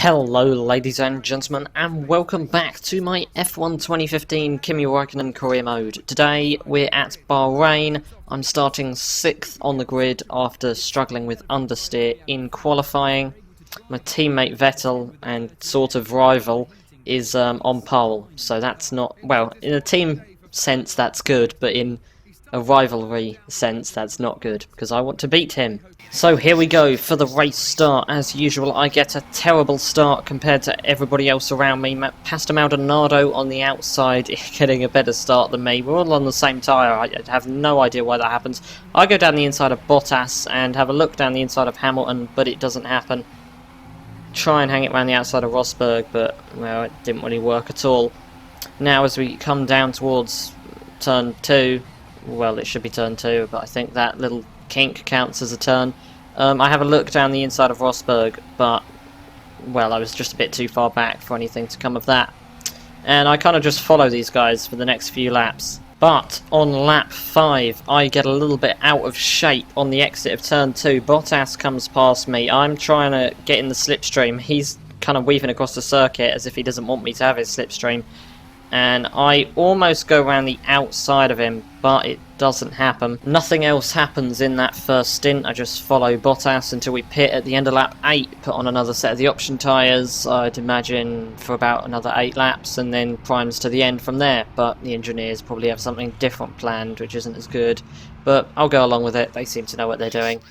Hello ladies and gentlemen, and welcome back to my F1 2015 Kimi Raikkonen Career mode. Today we're at Bahrain. I'm starting 6th on the grid after struggling with understeer in qualifying. My teammate Vettel and sort of rival is on pole, so that's not, well, in a team sense that's good, but in a rivalry sense that's not good, because I want to beat him. So here we go for the race start. As usual, I get a terrible start compared to everybody else around me. Pastor Maldonado on the outside getting a better start than me. We're all on the same tyre. I have no idea why that happens. I go down the inside of Bottas and have a look down the inside of Hamilton, but it doesn't happen. Try and hang it around the outside of Rosberg, but, well, it didn't really work at all. Now as we come down towards turn 2, well, it should be turn 2, but I think that little kink counts as a turn. I have a look down the inside of Rosberg, but, well, I was just a bit too far back for anything to come of that. And I kind of just follow these guys for the next few laps. But on lap 5, I get a little bit out of shape on the exit of turn 2. Bottas comes past me. I'm trying to get in the slipstream. He's kind of weaving across the circuit as if he doesn't want me to have his slipstream. And I almost go around the outside of him, but it doesn't happen. Nothing else happens in that first stint. I just follow Bottas until we pit at the end of lap 8, put on another set of the option tyres, I'd imagine for about another 8 laps, and then primes to the end from there. But the engineers probably have something different planned, which isn't as good. But I'll go along with it. They seem to know what they're doing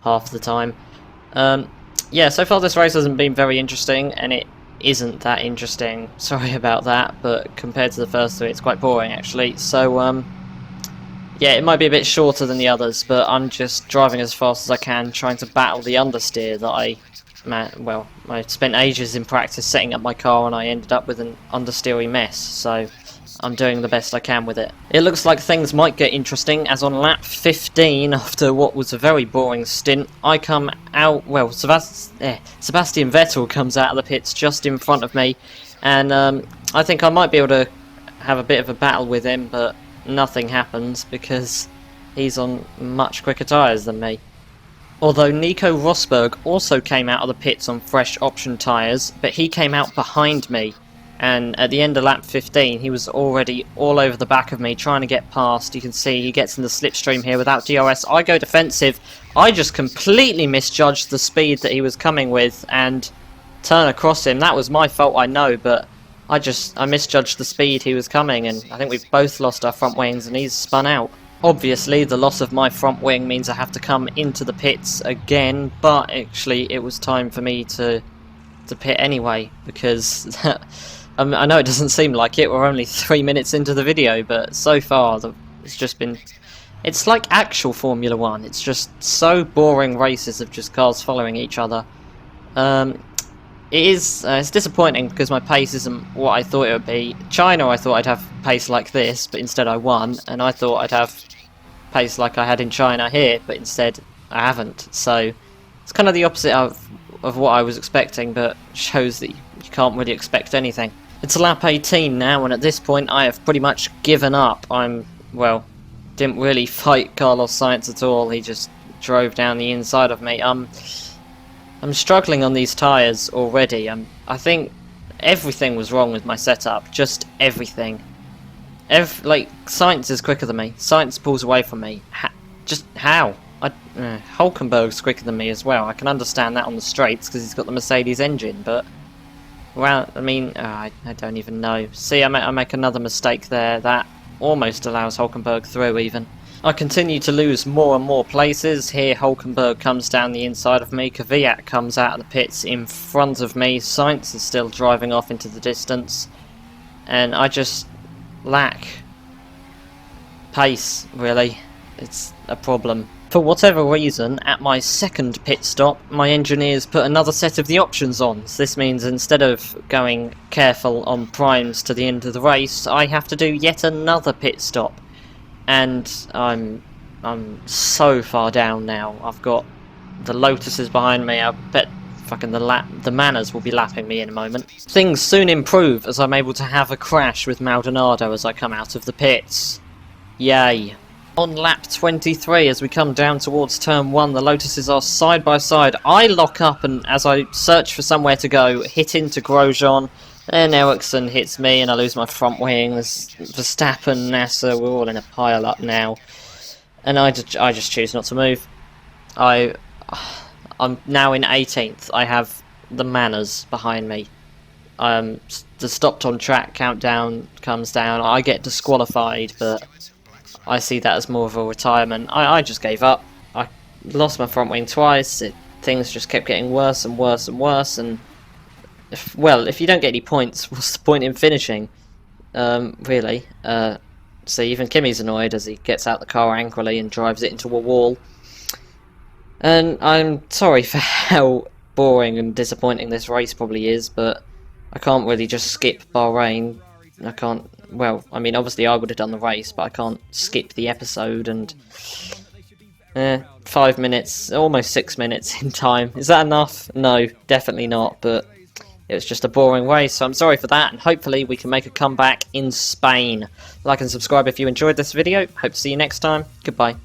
half the time. Yeah, so far this race hasn't been very interesting, and it isn't that interesting. Sorry about that, but compared to the first 3, it's quite boring actually. So yeah, it might be a bit shorter than the others, but I'm just driving as fast as I can, trying to battle the understeer that I spent ages in practice setting up my car, and I ended up with an understeery mess, so I'm doing the best I can with it. It looks like things might get interesting, as on lap 15, after what was a very boring stint, I come out, well, Sebastian Vettel comes out of the pits just in front of me, and I think I might be able to have a bit of a battle with him, but nothing happens because he's on much quicker tyres than me. Although Nico Rosberg also came out of the pits on fresh option tyres, but he came out behind me. And at the end of lap 15, he was already all over the back of me, trying to get past. You can see he gets in the slipstream here without DRS. I go defensive. I just completely misjudged the speed that he was coming with and turn across him. That was my fault, I know, but I misjudged the speed he was coming, and I think we've both lost our front wings, and he's spun out. Obviously, the loss of my front wing means I have to come into the pits again, but actually it was time for me to pit anyway, because I know it doesn't seem like it, we're only 3 minutes into the video, but so far it's just been... It's like actual Formula 1, it's just so boring races of just cars following each other. It's disappointing because my pace isn't what I thought it would be. China, I thought I'd have pace like this, but instead I won, and I thought I'd have pace like I had in China here, but instead I haven't. So it's kind of the opposite of what I was expecting, but shows that you can't really expect anything. It's lap 18 now, and at this point I have pretty much given up. Didn't really fight Carlos Sainz at all. He just drove down the inside of me. I'm struggling on these tyres already. I think everything was wrong with my setup. Just everything. Sainz is quicker than me. Sainz pulls away from me. Just how? Hulkenberg's quicker than me as well. I can understand that on the straights because he's got the Mercedes engine, but... Well, I mean, I don't even know. See, I make another mistake there. That almost allows Hulkenberg through, even. I continue to lose more and more places. Here, Hulkenberg comes down the inside of me. Kvyat comes out of the pits in front of me. Sainz is still driving off into the distance. And I just lack pace, really. It's a problem. For whatever reason, at my second pit stop, my engineers put another set of the options on. So this means instead of going careful on primes to the end of the race, I have to do yet another pit stop. And I'm so far down now. I've got the Lotuses behind me. I bet fucking the Manners will be lapping me in a moment. Things soon improve as I'm able to have a crash with Maldonado as I come out of the pits. Yay. On lap 23, as we come down towards turn 1, the Lotuses are side by side. I lock up, and as I search for somewhere to go, hit into Grosjean. Then Ericsson hits me, and I lose my front wing. There's Verstappen, Nasser, we're all in a pile up now. And I just choose not to move. I'm now in 18th. I have the manners behind me. The stopped on track countdown comes down. I get disqualified, but I see that as more of a retirement. I just gave up. I lost my front wing twice. Things just kept getting worse and worse and worse. And if you don't get any points, what's the point in finishing? Really. So even Kimi's annoyed as he gets out the car angrily and drives it into a wall. And I'm sorry for how boring and disappointing this race probably is, but I can't really just skip Bahrain. I can't, well, I mean, obviously I would have done the race, but I can't skip the episode, and 5 minutes, almost 6 minutes in time. Is that enough? No, definitely not, but it was just a boring race, so I'm sorry for that, and hopefully we can make a comeback in Spain. Like and subscribe if you enjoyed this video. Hope to see you next time. Goodbye.